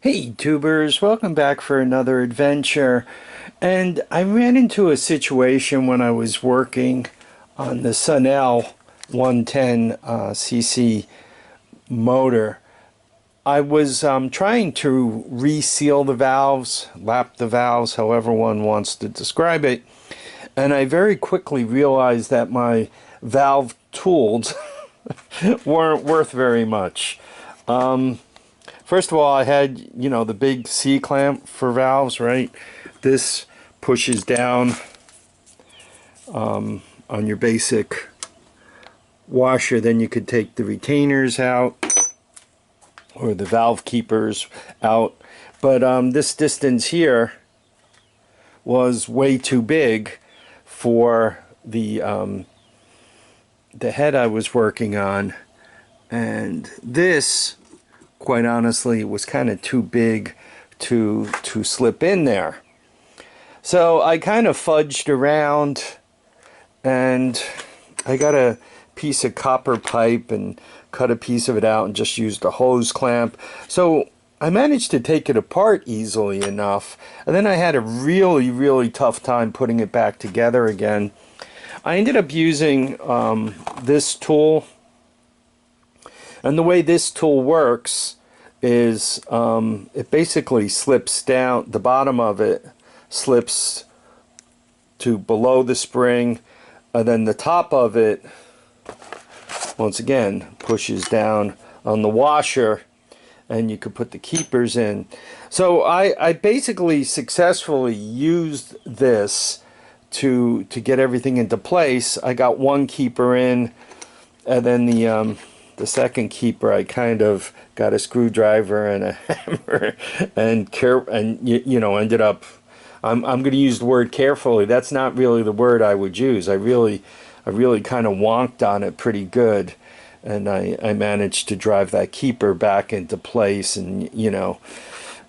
Hey tubers, welcome back for another adventure. And I ran into a situation when I was working on the Sunel 110 cc motor. I was trying to reseal the valves, lap the valves, however one wants to describe it. And I very quickly realized that my valve tools weren't worth very much. First of all, I had, the big C-clamp for valves, right? This pushes down on your basic washer. Then you could take the retainers out or the valve keepers out. But this distance here was way too big for the head I was working on. And this, quite honestly, was kind of too big to slip in there. So I kind of fudged around and I got a piece of copper pipe and cut a piece of it out and just used a hose clamp. So I managed to take it apart easily enough, and then I had a really tough time putting it back together again. I ended up using this tool, and the way this tool works is it basically slips down, the bottom of it slips to below the spring, and then the top of it once again pushes down on the washer, and you could put the keepers in. So I basically successfully used this to get everything into place. I got one keeper in, and then the second keeper I kind of got a screwdriver and a hammer and ended up, I'm going to use the word carefully. That's not really the word I would use. I really kind of wonked on it pretty good, and I managed to drive that keeper back into place and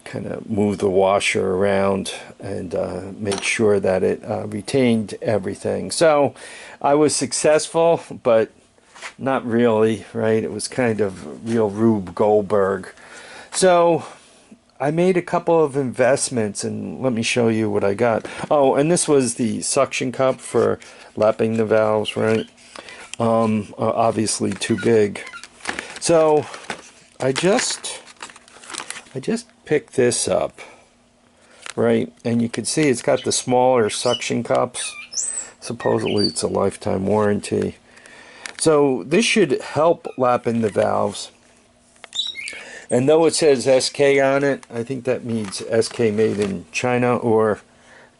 kind of move the washer around and make sure that it retained everything. So I was successful, but not really, right? It was kind of real Rube Goldberg. So I made a couple of investments, and let me show you what I got. Oh, and this was the suction cup for lapping the valves, right? Obviously too big. So I just picked this up, right? And you can see it's got the smaller suction cups. Supposedly it's a lifetime warranty. So this should help lapping the valves. And though it says SK on it, I think that means SK made in China, or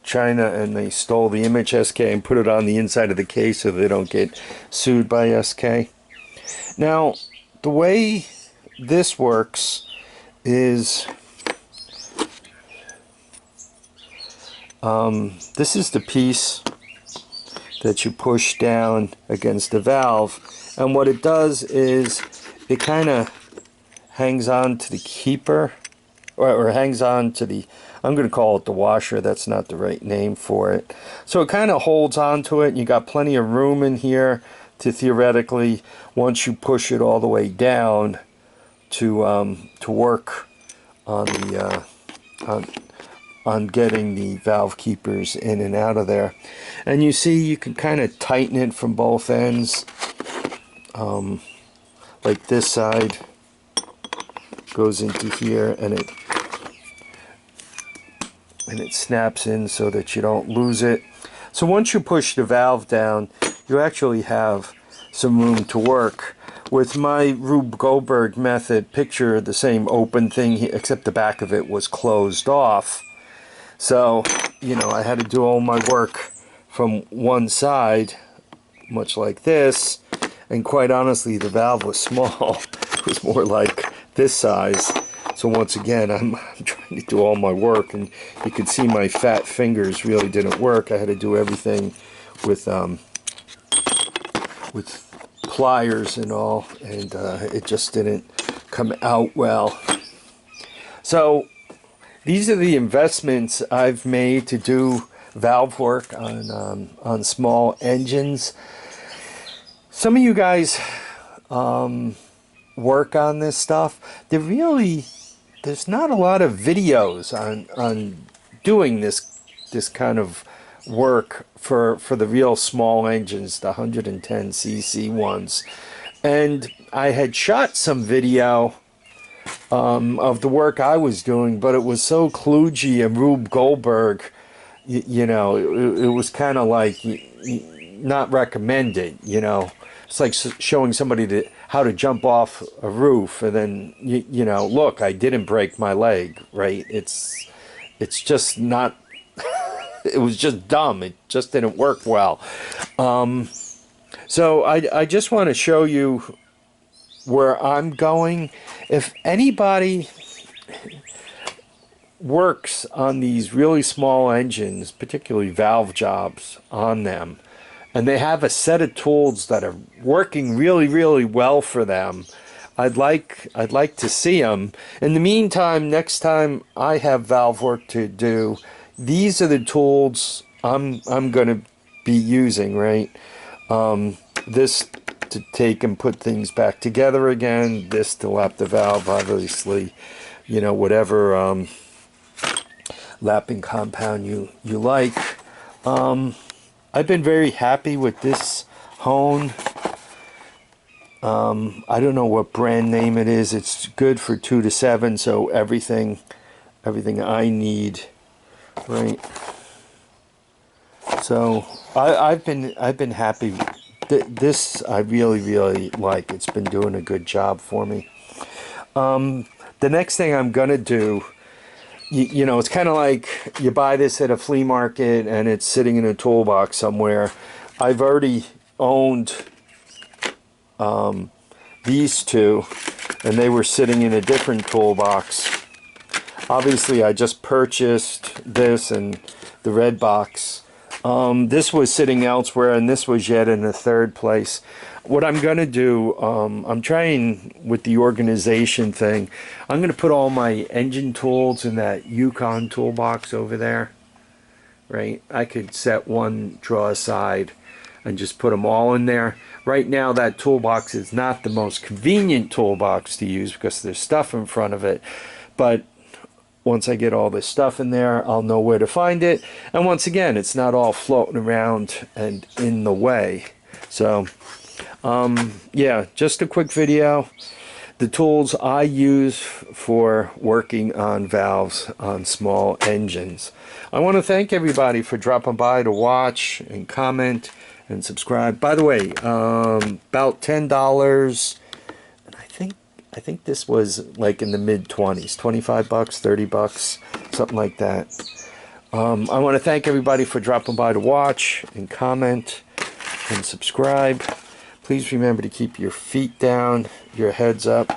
China and they stole the image SK and put it on the inside of the case so they don't get sued by SK. Now, the way this works is this is the piece that you push down against the valve, and what it does is it kind of hangs on to the keeper, or hangs on to the, I'm going to call it the washer, that's not the right name for it. So it kind of holds on to it, and you got plenty of room in here to theoretically, once you push it all the way down, to work on the on getting the valve keepers in and out of there. And you see you can kind of tighten it from both ends, like this side goes into here, and it snaps in so that you don't lose it. So once you push the valve down, you actually have some room to work. With my Rube Goldberg method, picture the same open thing, except the back of it was closed off. So, I had to do all my work from one side, much like this, and quite honestly, the valve was small. It was more like this size. So once again, I'm trying to do all my work, and you can see my fat fingers really didn't work. I had to do everything with pliers and all, and it just didn't come out well. So these are the investments I've made to do valve work on small engines. Some of you guys work on this stuff. They're really there's not a lot of videos on doing this kind of work for the real small engines, the 110cc ones. And I had shot some video of the work I was doing, but it was so kludgy and Rube Goldberg, you know, it was kind of like not recommended, you know. It's like showing somebody how to jump off a roof, and then you know, look, I didn't break my leg, right? It's just not. It was just dumb. It just didn't work well. So I just want to show you where I'm going. If anybody works on these really small engines, particularly valve jobs on them, and they have a set of tools that are working really, really well for them, I'd like to see them. In the meantime, next time I have valve work to do, these are the tools I'm going to be using, right? This to take and put things back together again. This to lap the valve, obviously, you know, whatever lapping compound you like. I've been very happy with this hone. I don't know what brand name it is. It's good for 2 to 7, so everything I need, right? So I've been happy. This I really like. It's been doing a good job for me. The next thing I'm gonna do, you know, it's kind of like you buy this at a flea market and it's sitting in a toolbox somewhere. I've already owned these two, and they were sitting in a different toolbox. Obviously, I just purchased this and the red box. This was sitting elsewhere, and this was yet in a third place. What I'm going to do, I'm trying with the organization thing, I'm going to put all my engine tools in that Yukon toolbox over there, right? I could set one drawer aside and just put them all in there. Right now, that toolbox is not the most convenient toolbox to use because there's stuff in front of it, but once I get all this stuff in there, I'll know where to find it. And once again, it's not all floating around and in the way. So, yeah, just a quick video. The tools I use for working on valves on small engines. I want to thank everybody for dropping by to watch and comment and subscribe. By the way, about $10. I think this was like in the mid-20s, 25 bucks, 30 bucks, something like that. I want to thank everybody for dropping by to watch and comment and subscribe. Please remember to keep your feet down, your heads up,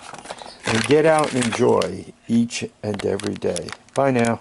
and get out and enjoy each and every day. Bye now.